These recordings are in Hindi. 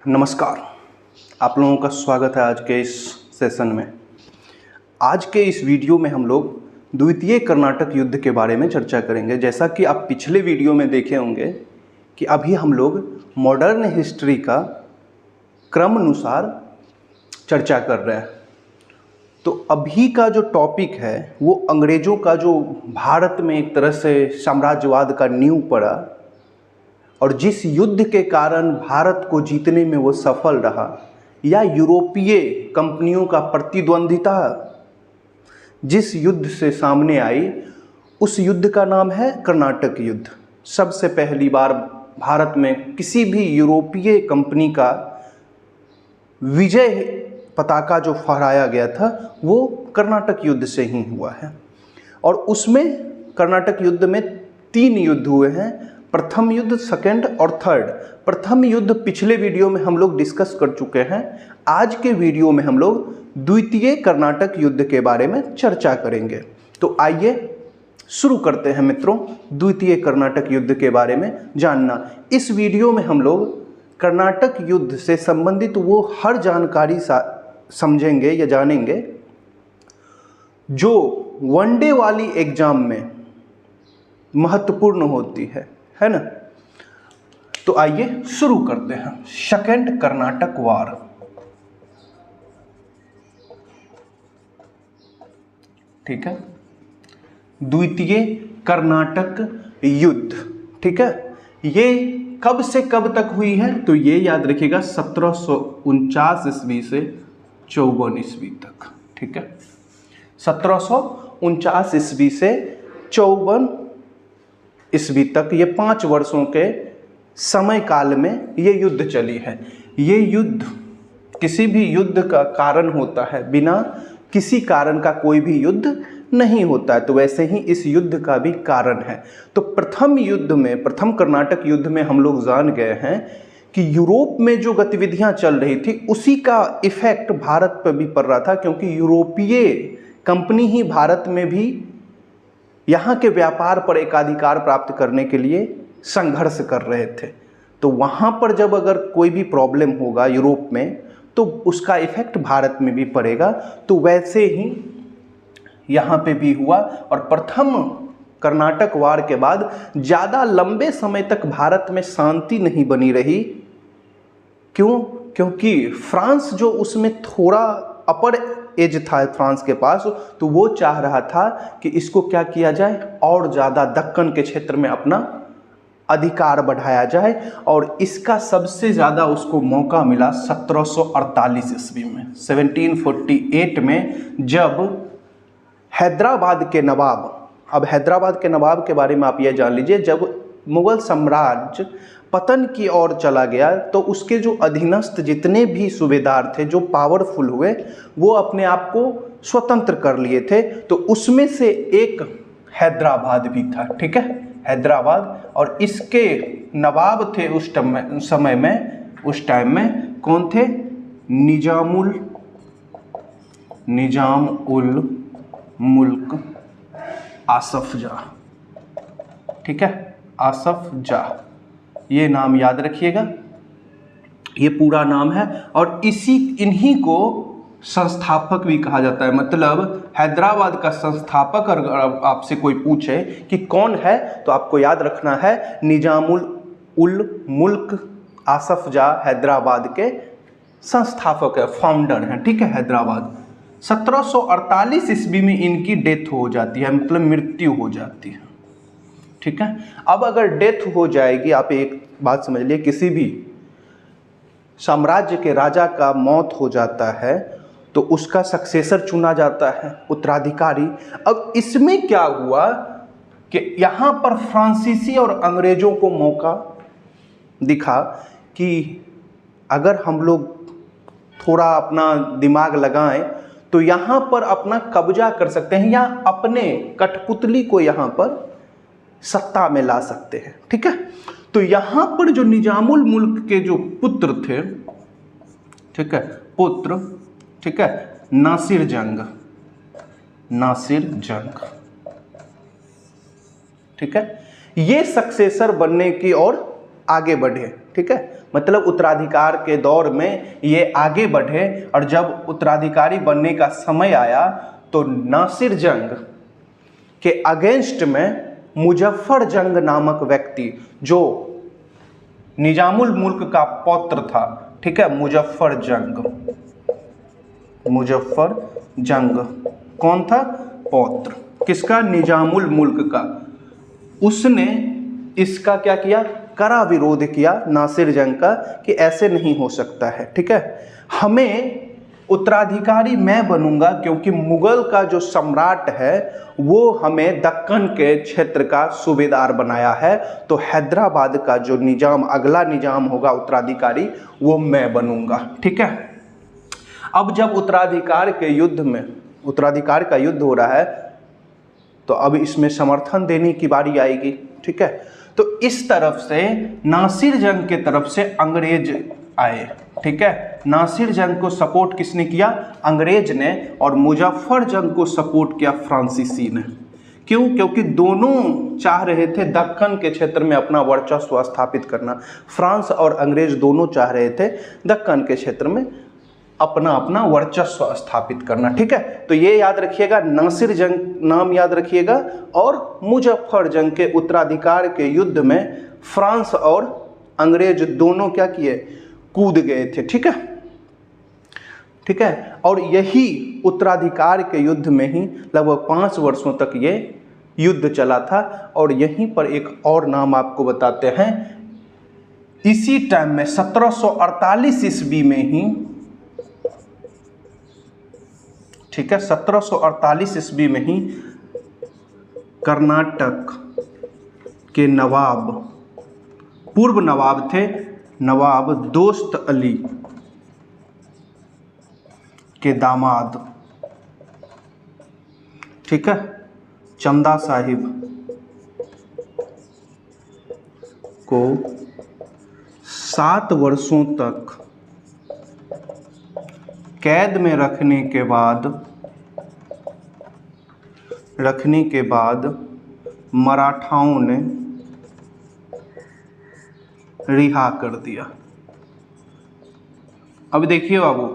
नमस्कार, आप लोगों का स्वागत है आज के इस सेशन में। आज के इस वीडियो में हम लोग द्वितीय कर्नाटक युद्ध के बारे में चर्चा करेंगे। जैसा कि आप पिछले वीडियो में देखे होंगे कि अभी हम लोग मॉडर्न हिस्ट्री का क्रम अनुसार चर्चा कर रहे हैं। तो अभी का जो टॉपिक है वो अंग्रेज़ों का जो भारत में एक तरह से साम्राज्यवाद का नींव पड़ा और जिस युद्ध के कारण भारत को जीतने में वो सफल रहा, या यूरोपीय कंपनियों का प्रतिद्वंदिता जिस युद्ध से सामने आई, उस युद्ध का नाम है कर्नाटक युद्ध। सबसे पहली बार भारत में किसी भी यूरोपीय कंपनी का विजय पताका जो फहराया गया था वो कर्नाटक युद्ध से ही हुआ है। और उसमें कर्नाटक युद्ध में 3 युद्ध हुए हैं, प्रथम युद्ध, सेकंड और थर्ड। प्रथम युद्ध पिछले वीडियो में हम लोग डिस्कस कर चुके हैं। आज के वीडियो में हम लोग द्वितीय कर्नाटक युद्ध के बारे में चर्चा करेंगे। तो आइए शुरू करते हैं मित्रों, द्वितीय कर्नाटक युद्ध के बारे में जानना। इस वीडियो में हम लोग कर्नाटक युद्ध से संबंधित वो हर जानकारी समझेंगे या जानेंगे जो वनडे वाली एग्जाम में महत्वपूर्ण होती है ना। तो आइए शुरू करते हैं। सेकंड कर्नाटक वार। ठीक है, द्वितीय कर्नाटक युद्ध। ठीक है, ये कब से कब तक हुई है तो ये याद रखिएगा 1749 ईस्वी से 54 ईस्वी तक। ठीक है, 1749 ईस्वी से 54 ईस्वी तक, ये 5 वर्षों के समय काल में ये युद्ध चली है। ये युद्ध किसी भी युद्ध का कारण होता है, बिना किसी कारण का कोई भी युद्ध नहीं होता है। तो वैसे ही इस युद्ध का भी कारण है। तो प्रथम युद्ध में, प्रथम कर्नाटक युद्ध में हम लोग जान गए हैं कि यूरोप में जो गतिविधियां चल रही थी उसी का इफेक्ट भारत पर भी पड़ रहा था, क्योंकि यूरोपीय कंपनी ही भारत में भी यहाँ के व्यापार पर एकाधिकार प्राप्त करने के लिए संघर्ष कर रहे थे। तो वहाँ पर जब अगर कोई भी प्रॉब्लम होगा यूरोप में तो उसका इफेक्ट भारत में भी पड़ेगा। तो वैसे ही यहाँ पे भी हुआ। और प्रथम कर्नाटक वार के बाद ज़्यादा लंबे समय तक भारत में शांति नहीं बनी रही। क्यों? क्योंकि फ्रांस जो उसमें थोड़ा अपर एज था फ्रांस के पास, तो वो चाह रहा था कि इसको क्या किया जाए, और ज़्यादा दक्कन के क्षेत्र में अपना अधिकार बढ़ाया जाए। और इसका सबसे ज़्यादा उसको मौका मिला 1748 ईस्वी में, 1748 में, जब हैदराबाद के नवाब, अब हैदराबाद के नवाब के बारे में आप ये जान लीजिए, जब मुग़ल साम्राज्य पतन की ओर चला गया तो उसके जो अधीनस्थ जितने भी सूबेदार थे, जो पावरफुल हुए, वो अपने आप को स्वतंत्र कर लिए थे। तो उसमें से एक हैदराबाद भी था। ठीक है, हैदराबाद। और इसके नवाब थे उस टाइम में कौन थे? निजाम उल मुल्क आसफ जाह। ठीक है, आसफ जाह, ये नाम याद रखिएगा, ये पूरा नाम है। और इन्हीं को संस्थापक भी कहा जाता है। मतलब हैदराबाद का संस्थापक अगर आपसे कोई पूछे कि कौन है तो आपको याद रखना है निजामुल उल मुल्क आसफ जाह हैदराबाद के संस्थापक है, फाउंडर हैं। ठीक है, हैदराबाद 1748 ईस्वी में इनकी डेथ हो जाती है, मतलब मृत्यु हो जाती है। ठीक है, अब अगर डेथ हो जाएगी, आप एक बात समझ लिए, किसी भी साम्राज्य के राजा का मौत हो जाता है तो उसका सक्सेसर चुना जाता है, उत्तराधिकारी। अब इसमें क्या हुआ कि यहाँ पर फ्रांसीसी और अंग्रेजों को मौका दिखा कि अगर हम लोग थोड़ा अपना दिमाग लगाएं तो यहाँ पर अपना कब्जा कर सकते हैं, या अपने कठपुतली को यहाँ पर सत्ता में ला सकते हैं। ठीक है, तो यहाँ पर जो निजामुल मुल्क के जो पुत्र थे, ठीक है, पुत्र, ठीक है, नासिर जंग, ठीक है, ये सक्सेसर बनने की ओर आगे बढ़े, ठीक है, मतलब उत्तराधिकार के दौर में ये आगे बढ़े। और जब उत्तराधिकारी बनने का समय आया तो नासिर जंग के अगेंस्ट में मुजफ्फर जंग नामक व्यक्ति, जो निजामुल मुल्क का पौत्र था, ठीक है, मुजफ्फर जंग कौन था? पौत्र किसका? निजामुल मुल्क का। उसने इसका क्या किया? कड़ा विरोध किया नासिर जंग का कि ऐसे नहीं हो सकता है, ठीक है, हमें उत्तराधिकारी मैं बनूंगा क्योंकि मुगल का जो सम्राट है वो हमें दक्कन के क्षेत्र का सूबेदार बनाया है, तो हैदराबाद का जो निजाम, अगला निजाम होगा उत्तराधिकारी, वो मैं बनूंगा, ठीक है। अब जब उत्तराधिकार का युद्ध हो रहा है तो अब इसमें समर्थन देने की बारी आएगी, ठीक है। तो इस तरफ से नासिर जंग के तरफ से अंग्रेज आए, ठीक है। नासिर जंग को सपोर्ट किसने किया? अंग्रेज ने। और मुजफ्फर जंग को सपोर्ट किया फ्रांसीसी ने। क्यों? क्योंकि दोनों चाह रहे थे दक्कन के क्षेत्र में अपना वर्चस्व स्थापित करना। फ्रांस और अंग्रेज दोनों चाह रहे थे दक्कन के क्षेत्र में अपना अपना वर्चस्व स्थापित करना, ठीक है। तो ये याद रखिएगा, नासिर जंग नाम याद रखिएगा। और मुजफ्फर जंग के उत्तराधिकार के युद्ध में फ्रांस और अंग्रेज दोनों क्या किए? कूद गए थे, ठीक है, ठीक है। और यही उत्तराधिकार के युद्ध में ही लगभग 5 वर्षों तक ये युद्ध चला था। और यहीं पर एक और नाम आपको बताते हैं, इसी टाइम में 1748 ईस्वी में ही, ठीक है, 1748 ईस्वी में ही कर्नाटक के नवाब, पूर्व नवाब थे, नवाब दोस्त अली के दामाद, ठीक है, चंदा साहिब को 7 वर्षों तक कैद में रखने के बाद मराठाओं ने रिहा कर दिया। अब देखिए बाबू,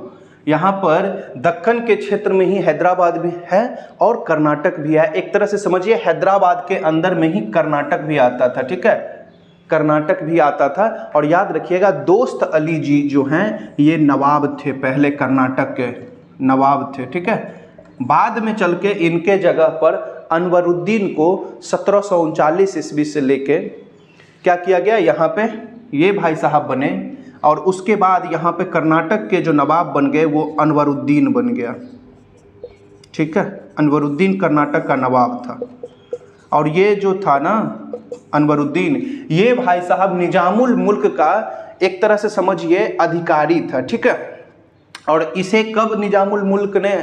यहाँ पर दक्कन के क्षेत्र में ही हैदराबाद भी है और कर्नाटक भी है। एक तरह से समझिए हैदराबाद के अंदर में ही कर्नाटक भी आता था, ठीक है, कर्नाटक भी आता था। और याद रखिएगा, दोस्त अली जी जो हैं ये नवाब थे, पहले कर्नाटक के नवाब थे, ठीक है। बाद में चल के इनके जगह पर अनवरुद्दीन को 1739 ईस्वी से लेके क्या किया गया, यहाँ पे ये भाई साहब बने। और उसके बाद यहाँ पे कर्नाटक के जो नवाब बन गए वो अनवरुद्दीन बन गया, ठीक है, अनवरुद्दीन कर्नाटक का नवाब था। और ये जो था ना अनवरुद्दीन, ये भाई साहब निजामुल मुल्क का एक तरह से समझिए अधिकारी था, ठीक है। और इसे कब निजामुल मुल्क ने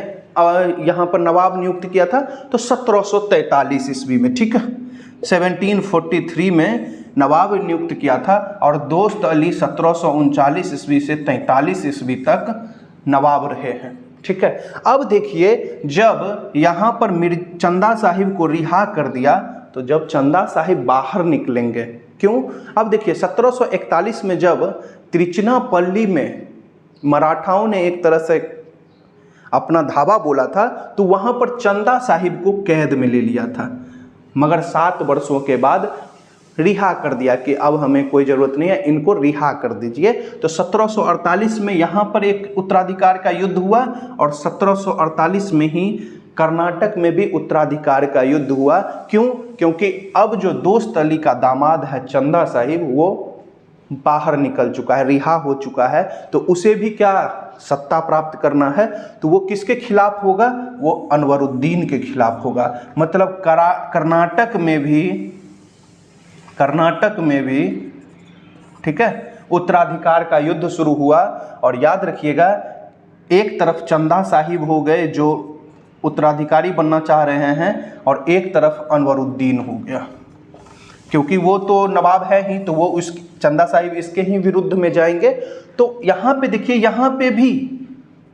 यहाँ पर नवाब नियुक्त किया था? तो 1743 ईस्वी में, ठीक है, 1743 में नवाब नियुक्त किया था। और दोस्त अली 1739 ईस्वी से 43 ईस्वी तक नवाब रहे हैं, ठीक है। अब देखिए, जब यहाँ पर चंदा साहिब को रिहा कर दिया, तो जब चंदा साहिब बाहर निकलेंगे, क्यों? अब देखिए 1741 में जब त्रिचनापल्ली में मराठाओं ने एक तरह से अपना धावा बोला था, तो वहाँ पर चंदा साहिब को कैद में ले लिया था, मगर 7 वर्षों के बाद रिहा कर दिया कि अब हमें कोई ज़रूरत नहीं है, इनको रिहा कर दीजिए। तो 1748 में यहाँ पर एक उत्तराधिकार का युद्ध हुआ और 1748 में ही कर्नाटक में भी उत्तराधिकार का युद्ध हुआ। क्यों? क्योंकि अब जो दोस्त अली का दामाद है चंदा साहिब, वो बाहर निकल चुका है, रिहा हो चुका है, तो उसे भी क्या सत्ता प्राप्त करना है, तो वो किसके खिलाफ होगा? वो अनवरुद्दीन के खिलाफ होगा। मतलब कर्नाटक में भी ठीक है उत्तराधिकार का युद्ध शुरू हुआ। और याद रखिएगा, एक तरफ चंदा साहिब हो गए जो उत्तराधिकारी बनना चाह रहे हैं, और एक तरफ अनवरुद्दीन हो गया, क्योंकि वो तो नवाब है ही, तो वो उस चंदा साहिब इसके ही विरुद्ध में जाएंगे। तो यहाँ पे देखिए, यहाँ पे भी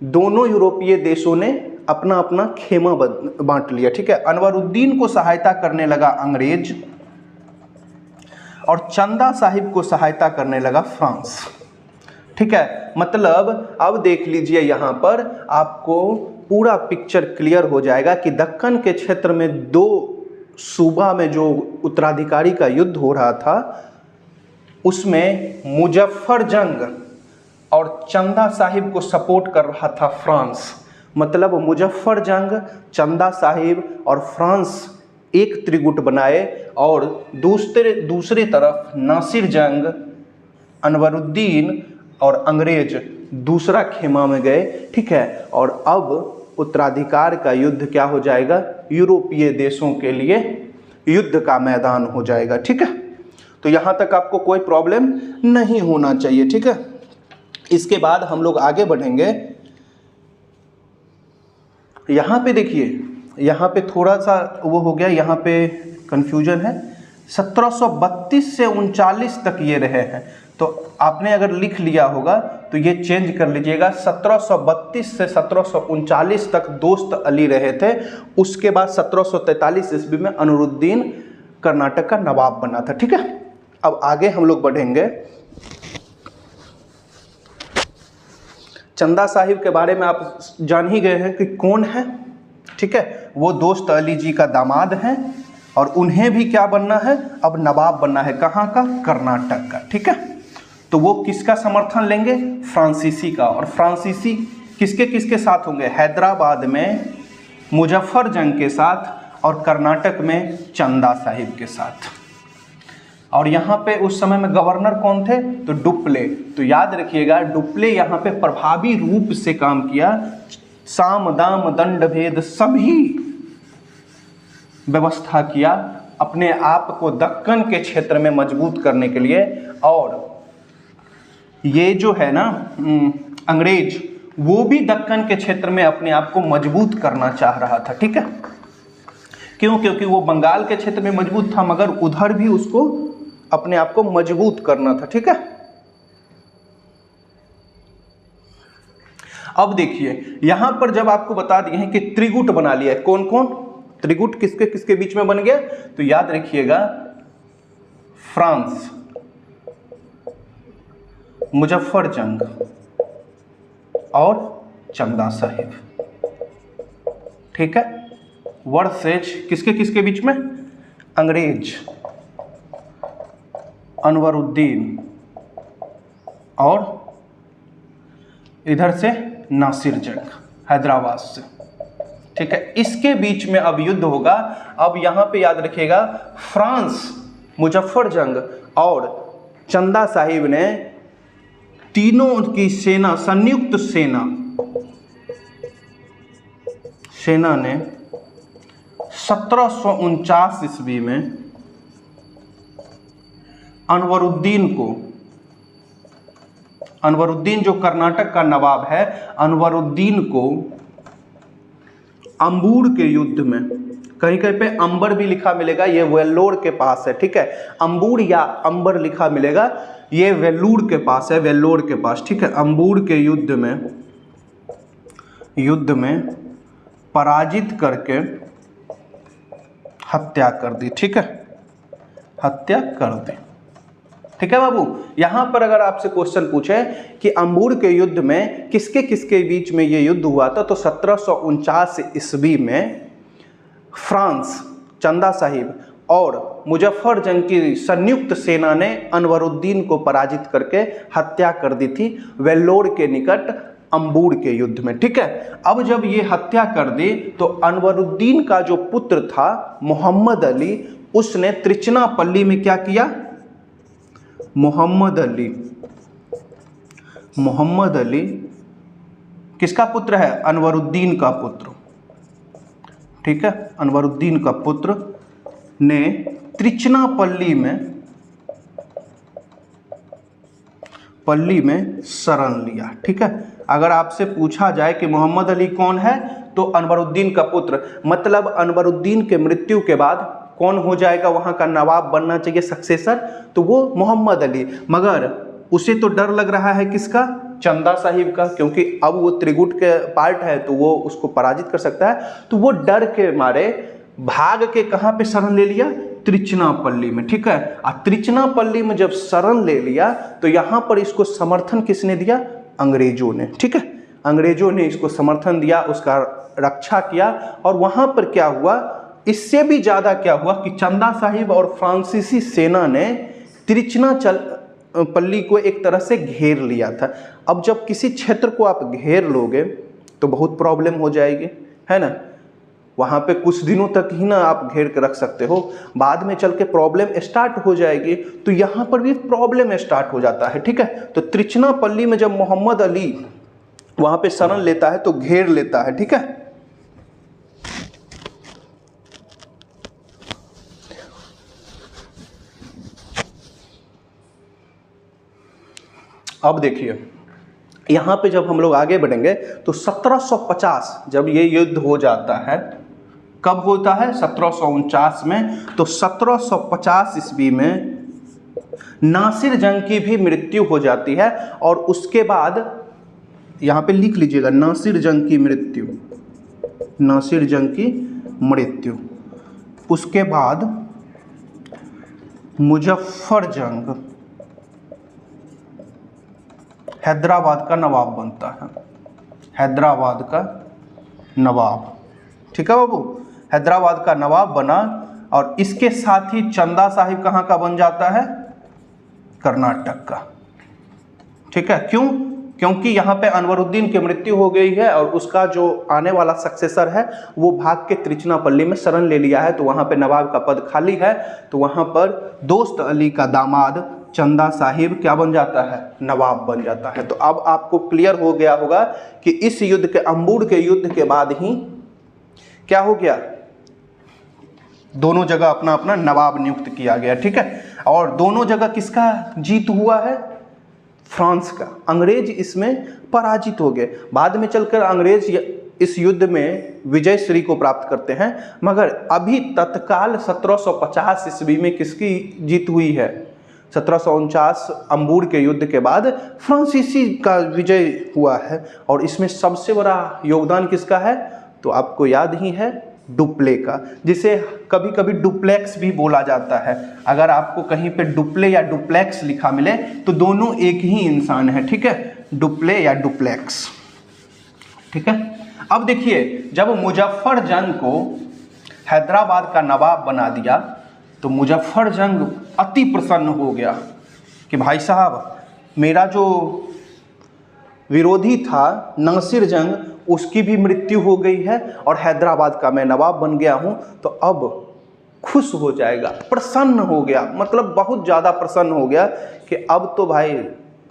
दोनों यूरोपीय देशों ने अपना अपना खेमा बांट लिया, ठीक है। अनवरुद्दीन को सहायता करने लगा अंग्रेज, और चंदा साहिब को सहायता करने लगा फ्रांस। ठीक है, मतलब अब देख लीजिए यहाँ पर आपको पूरा पिक्चर क्लियर हो जाएगा कि दक्कन के क्षेत्र में दो सूबा में जो उत्तराधिकारी का युद्ध हो रहा था उसमें मुजफ्फर जंग और चंदा साहिब को सपोर्ट कर रहा था फ्रांस। मतलब मुजफ्फर जंग, चंदा साहिब और फ्रांस एक त्रिगुट बनाए और दूसरी तरफ नासिर जंग, अनवरुद्दीन और अंग्रेज दूसरा खेमा में गए। ठीक है, और अब उत्तराधिकार का युद्ध क्या हो जाएगा, यूरोपीय देशों के लिए युद्ध का मैदान हो जाएगा। ठीक है, तो यहाँ तक आपको कोई प्रॉब्लम नहीं होना चाहिए। ठीक है, इसके बाद हम लोग आगे बढ़ेंगे। यहाँ पे देखिए, यहाँ पे थोड़ा सा वो हो गया, यहाँ पे कंफ्यूजन है। 1732 से 39 तक ये रहे हैं, तो आपने अगर लिख लिया होगा तो ये चेंज कर लीजिएगा। 1732 से 1739 तक दोस्त अली रहे थे। उसके बाद 1743 ईस्वी में अनवरुद्दीन कर्नाटक का नवाब बना था। ठीक है, अब आगे हम लोग बढ़ेंगे। चंदा साहिब के बारे में आप जान ही गए हैं कि कौन है। ठीक है, वो दोस्त अली जी का दामाद हैं और उन्हें भी क्या बनना है, अब नवाब बनना है। कहाँ का, कर्नाटक का। ठीक है, तो वो किसका समर्थन लेंगे, फ्रांसीसी का। और फ्रांसीसी किसके किसके साथ होंगे, हैदराबाद में मुजफ्फर जंग के साथ और कर्नाटक में चंदा साहिब के साथ। और यहाँ पे उस समय में गवर्नर कौन थे, तो डुप्ले। तो याद रखिएगा, डुप्ले यहाँ पे प्रभावी रूप से काम किया। साम दाम दंड भेद सभी व्यवस्था किया अपने आप को दक्कन के क्षेत्र में मजबूत करने के लिए। और ये जो है ना अंग्रेज, वो भी दक्कन के क्षेत्र में अपने आप को मजबूत करना चाह रहा था। ठीक है, क्यों, क्योंकि वो बंगाल के क्षेत्र में मजबूत था मगर उधर भी उसको अपने आप को मजबूत करना था। ठीक है, अब देखिए यहां पर जब आपको बता दिए हैं कि त्रिगुट बना लिया है, कौन कौन त्रिगुट किसके किसके बीच में बन गया, तो याद रखिएगा फ्रांस, मुजफ्फर जंग और चंदा साहिब। ठीक है, वर्सेज किसके किसके बीच में, अंग्रेज, अनवरुद्दीन और इधर से नासिर जंग हैदराबाद से। ठीक है, इसके बीच में अब युद्ध होगा। अब यहां पे याद रखिएगा फ्रांस, मुजफ्फर जंग और चंदा साहिब ने तीनों की सेना, संयुक्त सेना ने 1749 ईस्वी में अनवरुद्दीन जो कर्नाटक का नवाब है, अनवरुद्दीन को अंबूर के युद्ध में, कहीं कहीं पे अंबर भी लिखा मिलेगा, ये वेल्लोर के पास है। ठीक है, अंबूर या अंबर लिखा मिलेगा, ये वेल्लूर के पास है, वेल्लोर के पास। ठीक है, अंबूर के युद्ध में पराजित करके हत्या कर दी। ठीक है, हत्या कर दी। ठीक है बाबू, यहां पर अगर आपसे क्वेश्चन पूछे कि अंबूर के युद्ध में किसके किसके बीच में ये युद्ध हुआ था, तो 1749 ईस्वी में फ्रांस, चंदा साहिब और मुजफ्फर जंग की संयुक्त सेना ने अनवरुद्दीन को पराजित करके हत्या कर दी थी वेल्लोर के निकट अंबूर के युद्ध में। ठीक है, अब जब ये हत्या कर दी तो अनवरुद्दीन का जो पुत्र था मोहम्मद अली, उसने त्रिचनापल्ली में क्या किया, मोहम्मद अली किसका पुत्र है, अनवरुद्दीन का पुत्र। ठीक है, अनवरुद्दीन का पुत्र ने त्रिचनापल्ली में शरण लिया। ठीक है, अगर आपसे पूछा जाए कि मोहम्मद अली कौन है, तो अनवरुद्दीन का पुत्र, मतलब अनवरुद्दीन के मृत्यु के बाद कौन हो जाएगा वहाँ का नवाब बनना चाहिए, सक्सेसर, तो वो मोहम्मद अली। मगर उसे तो डर लग रहा है किसका, चंदा साहिब का, क्योंकि अब वो त्रिगुट के पार्ट है तो वो उसको पराजित कर सकता है। तो वो डर के मारे भाग के कहाँ पे शरण ले लिया, त्रिचनापल्ली में, ठीक है। त्रिचनापल्ली में जब शरण ले लिया तो यहाँ पर इसको समर्थन किसने दिया? अंग्रेजों ने, ठीक है। अंग्रेजों ने इसको समर्थन दिया, उसका रक्षा किया। और वहाँ पर क्या हुआ, इससे भी ज़्यादा क्या हुआ कि चंदा साहिब और फ्रांसीसी सेना ने त्रिचनापल्ली को एक तरह से घेर लिया था। अब जब किसी क्षेत्र को आप घेर लोगे तो बहुत प्रॉब्लम हो जाएगी, है ना। वहाँ पे कुछ दिनों तक ही ना आप घेर के रख सकते हो, बाद में चल के प्रॉब्लम स्टार्ट हो जाएगी। तो यहाँ पर भी प्रॉब्लम स्टार्ट हो जाता है, ठीक है। तो त्रिचनापल्ली में जब मोहम्मद अली वहाँ पे शरण लेता है तो घेर लेता है, ठीक है। अब देखिए यहाँ पे जब हम लोग आगे बढ़ेंगे तो 1750 जब ये युद्ध हो जाता है, कब होता है? 1749 में। तो 1750 ईस्वी में नासिर जंग की भी मृत्यु हो जाती है। और उसके बाद यहाँ पे लिख लीजिएगा, नासिर जंग की मृत्यु, नासिर जंग की मृत्यु। उसके बाद मुजफ्फर जंग हैदराबाद का नवाब बनता है, हैदराबाद का नवाब, ठीक है बाबू। हैदराबाद का नवाब बना। और इसके साथ ही चंदा साहिब कहाँ का बन जाता है? कर्नाटक का, ठीक है। क्यों? क्योंकि यहाँ पे अनवरुद्दीन की मृत्यु हो गई है और उसका जो आने वाला सक्सेसर है वो भाग के त्रिचनापल्ली में शरण ले लिया है। तो वहाँ पे नवाब का पद खाली है। तो वहाँ पर दोस्त अली का दामाद चंदा साहिब क्या बन जाता है? नवाब बन जाता है। तो अब आपको क्लियर हो गया होगा कि इस युद्ध के, अंबुड के युद्ध के बाद ही क्या हो गया, दोनों जगह अपना अपना नवाब नियुक्त किया गया, ठीक है। और दोनों जगह किसका जीत हुआ है? फ्रांस का। अंग्रेज इसमें पराजित हो गए। बाद में चलकर अंग्रेज इस युद्ध में विजय श्री को प्राप्त करते हैं। मगर अभी तत्काल 1750 ईस्वी में किसकी जीत हुई है? 1749 अंबुड के युद्ध के बाद फ्रांसीसी का विजय हुआ है। और इसमें सबसे बड़ा योगदान किसका है? तो आपको याद ही है, डुप्ले का, जिसे कभी कभी डुप्लेक्स भी बोला जाता है। अगर आपको कहीं पे डुप्ले या डुप्लेक्स लिखा मिले तो दोनों एक ही इंसान है, ठीक है, डुप्ले या डुप्लेक्स, ठीक है। अब देखिए जब मुजफ्फर जंग को हैदराबाद का नवाब बना दिया तो मुजफ्फर जंग अति प्रसन्न हो गया कि भाई साहब मेरा जो विरोधी था नासिर जंग, उसकी भी मृत्यु हो गई है और हैदराबाद का मैं नवाब बन गया हूं। तो अब खुश हो जाएगा, प्रसन्न हो गया, मतलब बहुत ज़्यादा प्रसन्न हो गया कि अब तो भाई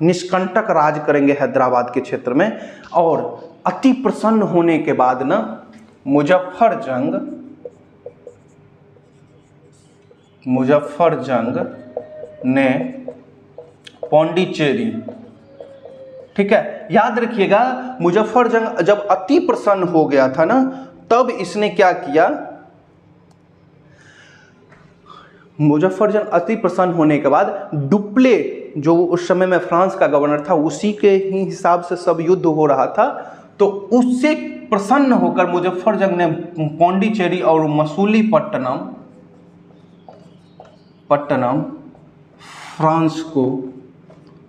निष्कंटक राज करेंगे हैदराबाद के क्षेत्र में। और अति प्रसन्न होने के बाद ना मुजफ्फर जंग ने पौंडीचेरी, ठीक है, याद रखिएगा मुजफ्फर जंग जब अति प्रसन्न हो गया था ना, तब इसने क्या किया, मुजफ्फर जंग अति प्रसन्न होने के बाद डुप्ले जो उस समय में फ्रांस का गवर्नर था, उसी के ही हिसाब से सब युद्ध हो रहा था। तो उससे प्रसन्न होकर मुजफ्फर जंग ने पौंडीचेरी और मसूलीपट्टनम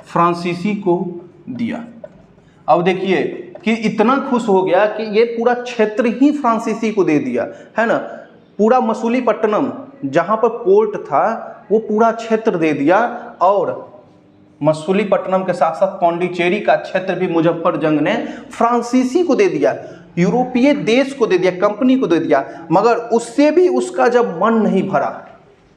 फ्रांसीसी को दिया। अब देखिए कि इतना खुश हो गया कि ये पूरा क्षेत्र ही फ्रांसीसी को दे दिया, है ना। पूरा मसूलीपट्टनम जहाँ पर पोर्ट था वो पूरा क्षेत्र दे दिया। और मसूलीपट्टनम के साथ साथ पौंडीचेरी का क्षेत्र भी मुजफ्फर जंग ने फ्रांसीसी को दे दिया, यूरोपीय देश को दे दिया, कंपनी को दे दिया। मगर उससे भी उसका जब मन नहीं भरा,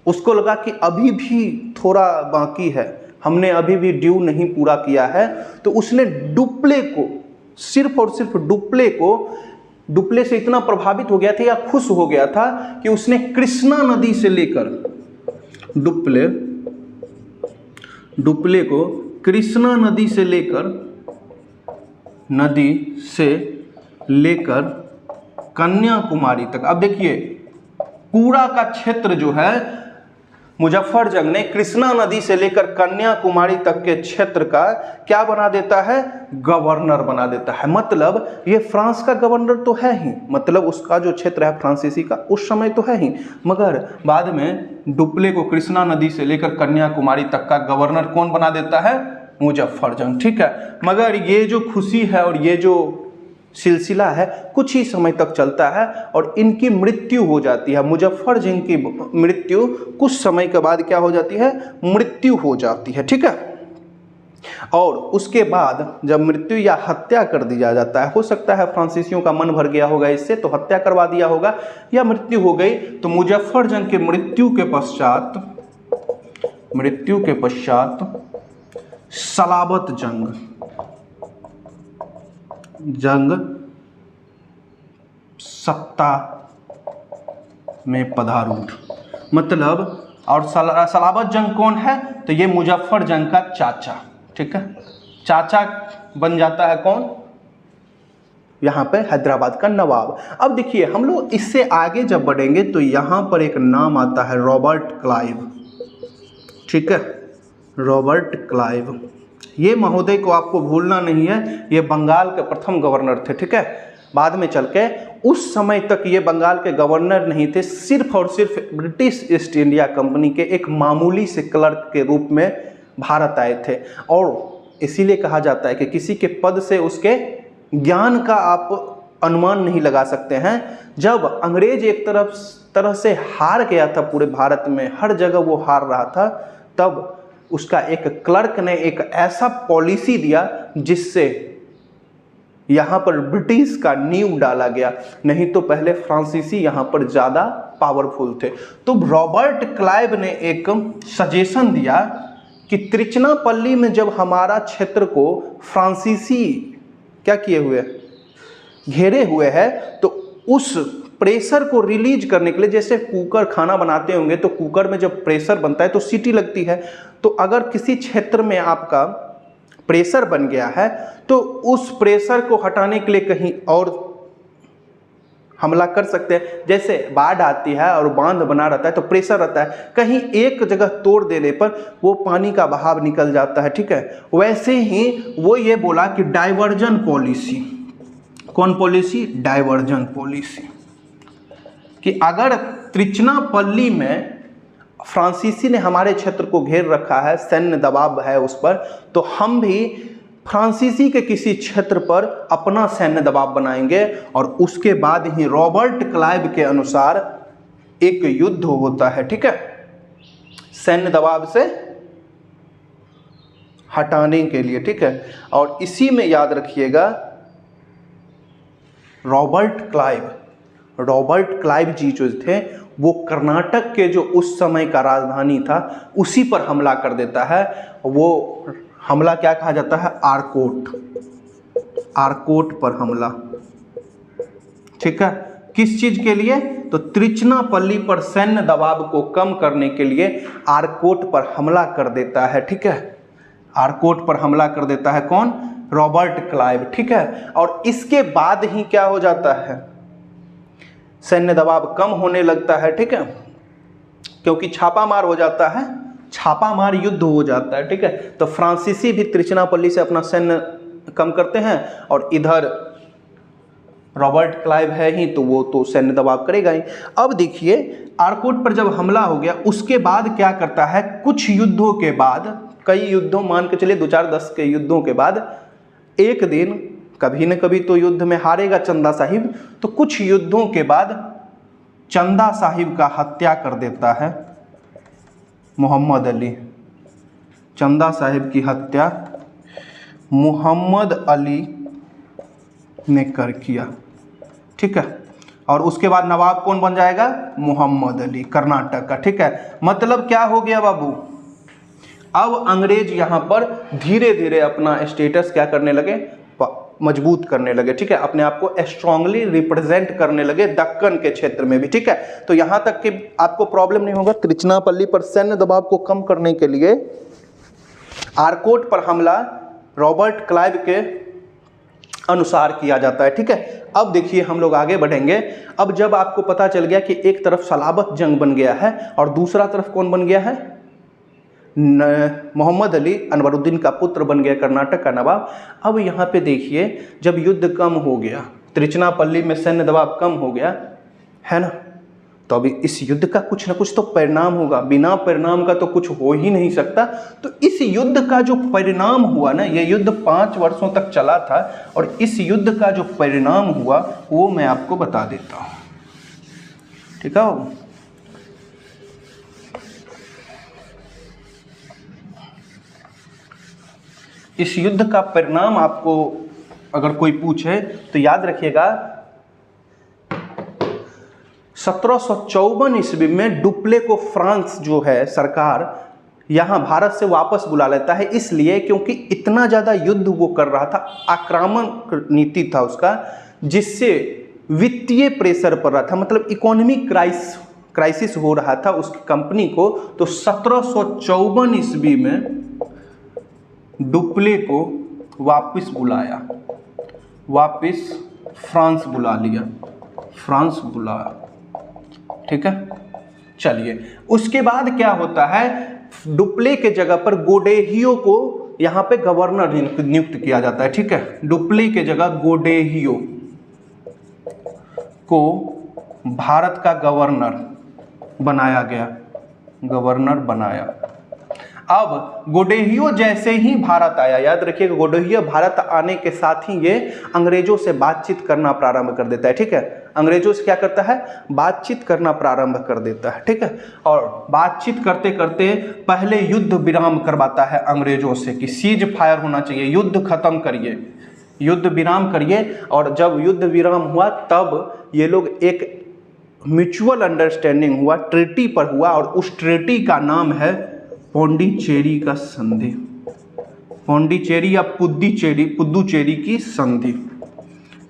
उसको लगा कि अभी भी थोड़ा बाकी है, हमने अभी भी ड्यू नहीं पूरा किया है। तो उसने डुप्ले को, सिर्फ और सिर्फ डुप्ले से इतना प्रभावित हो गया था या खुश हो गया था कि उसने कृष्णा नदी से लेकर डुप्ले को कृष्णा नदी से लेकर कन्याकुमारी तक। अब देखिए पूरा का क्षेत्र जो है मुजफ्फर जंग ने कृष्णा नदी से लेकर कन्याकुमारी तक के क्षेत्र का क्या बना देता है, गवर्नर बना देता है। मतलब ये फ्रांस का गवर्नर तो है ही, मतलब उसका जो क्षेत्र है फ्रांसीसी का उस समय तो है ही, मगर बाद में डुप्ले को कृष्णा नदी से लेकर कन्याकुमारी तक का गवर्नर कौन बना देता है? मुजफ्फर जंग। ठीक है, मगर ये जो खुशी है और ये जो सिलसिला है कुछ ही समय तक चलता है और इनकी मृत्यु हो जाती है। मुजफ्फर जंग की मृत्यु कुछ समय के बाद क्या हो जाती है? मृत्यु हो जाती है। ठीक है, और उसके बाद जब मृत्यु या हत्या कर दिया जाता है, हो सकता है फ्रांसीसियों का मन भर गया होगा इससे तो हत्या करवा दिया होगा, या मृत्यु हो गई, तो मुजफ्फर जंग के मृत्यु के पश्चात सलाबत जंग सत्ता में पधारूढ़। मतलब, और सलाबत जंग कौन है? तो ये मुजफ्फर जंग का चाचा। ठीक है, चाचा बन जाता है कौन? यहाँ पे हैदराबाद का नवाब। अब देखिए हम लोग इससे आगे जब बढ़ेंगे तो यहाँ पर एक नाम आता है रॉबर्ट क्लाइव। ठीक है, रॉबर्ट क्लाइव, ये महोदय को आपको भूलना नहीं है, ये बंगाल के प्रथम गवर्नर थे। ठीक है, बाद में चल के उस समय तक ये बंगाल के गवर्नर नहीं थे, सिर्फ और सिर्फ ब्रिटिश ईस्ट इंडिया कंपनी के एक मामूली से क्लर्क के रूप में भारत आए थे। और इसीलिए कहा जाता है कि किसी के पद से उसके ज्ञान का आप अनुमान नहीं लगा सकते हैं। जब अंग्रेज एक तरह से हार गया था पूरे भारत में, हर जगह वो हार रहा था, तब उसका एक क्लर्क ने एक ऐसा पॉलिसी दिया जिससे यहाँ पर ब्रिटिश का नींव डाला गया। नहीं तो पहले फ्रांसीसी यहाँ पर ज़्यादा पावरफुल थे। तो रॉबर्ट क्लाइव ने एक सजेशन दिया कि त्रिचनापल्ली में जब हमारा क्षेत्र को फ्रांसीसी क्या किए हुए, घेरे हुए है, तो उस प्रेशर को रिलीज करने के लिए, जैसे कुकर खाना बनाते होंगे तो कुकर में जब प्रेशर बनता है तो सीटी लगती है, तो अगर किसी क्षेत्र में आपका प्रेशर बन गया है तो उस प्रेशर को हटाने के लिए कहीं और हमला कर सकते हैं। जैसे बाढ़ आती है और बांध बना रहता है तो प्रेशर रहता है, कहीं एक जगह तोड़ देने पर वो पानी का बहाव निकल जाता है। ठीक है, वैसे ही वो ये बोला कि डाइवर्जन पॉलिसी, कौन पॉलिसी? डाइवर्जन पॉलिसी, कि अगर त्रिचनापल्ली में फ्रांसीसी ने हमारे क्षेत्र को घेर रखा है, सैन्य दबाव है उस पर, तो हम भी फ्रांसीसी के किसी क्षेत्र पर अपना सैन्य दबाव बनाएंगे। और उसके बाद ही रॉबर्ट क्लाइव के अनुसार एक युद्ध होता है। ठीक है, सैन्य दबाव से हटाने के लिए। ठीक है, और इसी में याद रखिएगा रॉबर्ट क्लाइव जी जो थे वो कर्नाटक के जो उस समय का राजधानी था उसी पर हमला कर देता है। वो हमला क्या कहा जाता है? आरकोट पर हमला। ठीक है, किस चीज के लिए? तो त्रिचनापल्ली पर सैन्य दबाव को कम करने के लिए आरकोट पर हमला कर देता है। ठीक है, आरकोट पर हमला कर देता है कौन? Robert Clive. ठीक है, और इसके बाद ही क्या हो जाता है? सैन्य दबाव कम होने लगता है। ठीक है, क्योंकि छापामार हो जाता है, छापामार युद्ध हो जाता है। ठीक है, तो फ्रांसीसी भी त्रिचनापल्ली से अपना सैन्य कम करते हैं और इधर रॉबर्ट क्लाइव है ही तो वो तो सैन्य दबाव करेगा ही। अब देखिए आरकोट पर जब हमला हो गया उसके बाद क्या करता है? कुछ युद्धों के बाद, कई युद्धों मान के चलिए 2-4-10 के युद्धों के बाद, एक दिन कभी न कभी तो युद्ध में हारेगा चंदा साहिब, तो कुछ युद्धों के बाद चंदा साहिब का हत्या कर देता है मोहम्मद अली। चंदा साहिब की हत्या मोहम्मद अली ने कर किया। ठीक है, और उसके बाद नवाब कौन बन जाएगा? मोहम्मद अली, कर्नाटक का। ठीक है, मतलब क्या हो गया बाबू? अब अंग्रेज यहाँ पर धीरे धीरे अपना स्टेटस क्या करने लगे? मजबूत करने लगे। ठीक है, अपने आप को स्ट्रांगली रिप्रेजेंट करने लगे दक्कन के क्षेत्र में भी। ठीक है, तो यहाँ तक कि आपको प्रॉब्लम नहीं होगा। त्रिचनापल्ली पर सैन्य दबाव को कम करने के लिए आरकोट पर हमला रॉबर्ट क्लाइव के अनुसार किया जाता है। ठीक है, अब देखिए हम लोग आगे बढ़ेंगे। अब जब आपको पता चल गया कि एक तरफ सलाबत जंग बन गया है और दूसरा तरफ कौन बन गया है? मोहम्मद अली अनवरुद्दीन का पुत्र बन गया, कर्नाटक का नवाब। अब यहाँ पे देखिए जब युद्ध कम हो गया, त्रिचनापल्ली में सैन्य दबाव कम हो गया है ना, तो अभी इस युद्ध का कुछ ना कुछ तो परिणाम होगा, बिना परिणाम का तो कुछ हो ही नहीं सकता। तो इस युद्ध का जो परिणाम हुआ ना, ये युद्ध 5 वर्षों तक चला था, और इस युद्ध का जो परिणाम हुआ वो मैं आपको बता देता हूँ, ठीक है। इस युद्ध का परिणाम आपको अगर कोई पूछे तो याद रखिएगा, 1754 ईस्वी में डुप्ले को फ्रांस जो है सरकार यहाँ भारत से वापस बुला लेता है, इसलिए क्योंकि इतना ज़्यादा युद्ध वो कर रहा था, आक्रामक नीति था उसका, जिससे वित्तीय प्रेशर पड़ रहा था, मतलब इकोनॉमिक क्राइसिस हो रहा था उसकी कंपनी को। तो 1754 ईस्वी में डुप्ले को वापस बुलाया, वापस फ्रांस बुला लिया, फ्रांस बुलाया, ठीक है। चलिए, उसके बाद क्या होता है, डुप्ले के जगह पर गोडेहियो को यहाँ पे गवर्नर नियुक्त किया जाता है, ठीक है। डुप्ले के जगह गोडेहियो को भारत का गवर्नर बनाया गया, गवर्नर बनाया। अब गोडेहियो जैसे ही भारत आया, याद रखिएगा, गोडेहियो भारत आने के साथ ही ये अंग्रेजों से बातचीत करना प्रारंभ कर देता है, ठीक है। अंग्रेजों से क्या करता है, बातचीत करना प्रारंभ कर देता है, ठीक है। और बातचीत करते करते पहले युद्ध विराम करवाता है अंग्रेजों से कि सीज फायर होना चाहिए, युद्ध खत्म करिए, युद्ध विराम करिए। और जब युद्ध विराम हुआ तब ये लोग एक म्यूचुअल अंडरस्टैंडिंग हुआ, ट्रीटी पर हुआ, और उस ट्रीटी का नाम है पौंडीचेरी का संधि, पौंडीचेरी या पुद्दुचेरी की संधि,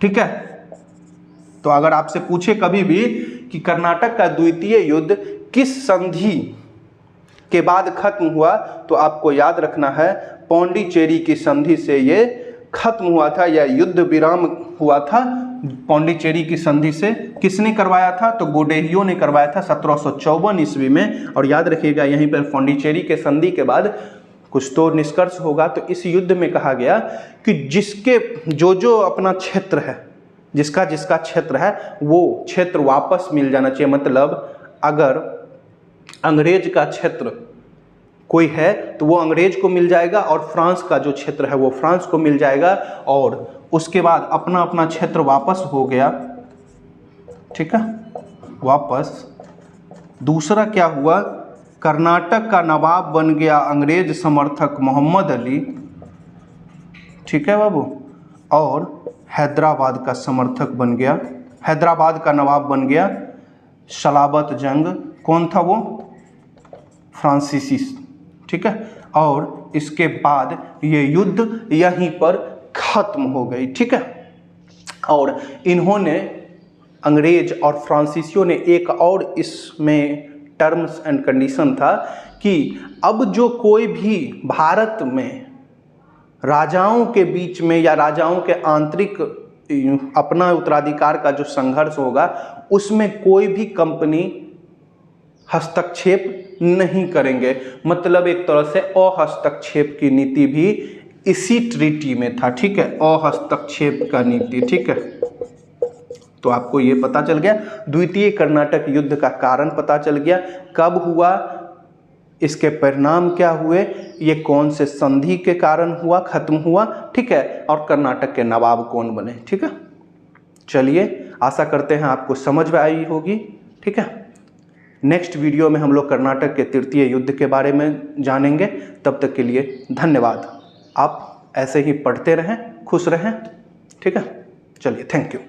ठीक है। तो अगर आपसे पूछे कभी भी कि कर्नाटक का द्वितीय युद्ध किस संधि के बाद खत्म हुआ, तो आपको याद रखना है पौंडीचेरी की संधि से ये खत्म हुआ था, या युद्ध विराम हुआ था पौंडीचेरी की संधि से। किसने करवाया था, तो गोडेहियो ने करवाया था 1754 ईस्वी में। और याद रखिएगा, यहीं पर पौंडीचेरी के संधि के बाद कुछ तो निष्कर्ष होगा। तो इस युद्ध में कहा गया कि जिसके जो अपना क्षेत्र है, जिसका क्षेत्र है वो क्षेत्र वापस मिल जाना चाहिए। मतलब अगर अंग्रेज का क्षेत्र कोई है तो वो अंग्रेज को मिल जाएगा, और फ्रांस का जो क्षेत्र है वो फ्रांस को मिल जाएगा, और उसके बाद अपना अपना क्षेत्र वापस हो गया, ठीक है, वापस। दूसरा क्या हुआ, कर्नाटक का नवाब बन गया अंग्रेज समर्थक मोहम्मद अली, ठीक है बाबू, और हैदराबाद का समर्थक बन गया, हैदराबाद का नवाब बन गया सलाबत जंग। कौन था वो, फ्रांसीसी, ठीक है। और इसके बाद ये युद्ध यहीं पर खत्म हो गई, ठीक है। और इन्होंने, अंग्रेज और फ्रांसीसियों ने एक और इसमें टर्म्स एंड कंडीशन था कि अब जो कोई भी भारत में राजाओं के बीच में या राजाओं के आंतरिक अपना उत्तराधिकार का जो संघर्ष होगा, उसमें कोई भी कंपनी हस्तक्षेप नहीं करेंगे। मतलब एक तरह से अहस्तक्षेप की नीति भी इसी ट्रीटी में था, ठीक है, अहस्तक्षेप का नीति, ठीक है। तो आपको ये पता चल गया, द्वितीय कर्नाटक युद्ध का कारण पता चल गया, कब हुआ, इसके परिणाम क्या हुए, ये कौन से संधि के कारण हुआ, खत्म हुआ, ठीक है, और कर्नाटक के नवाब कौन बने, ठीक है। चलिए, आशा करते हैं आपको समझ में आई होगी, ठीक है। नेक्स्ट वीडियो में हम लोग कर्नाटक के तृतीय युद्ध के बारे में जानेंगे। तब तक के लिए धन्यवाद। आप ऐसे ही पढ़ते रहें, खुश रहें, ठीक है। चलिए, थैंक यू।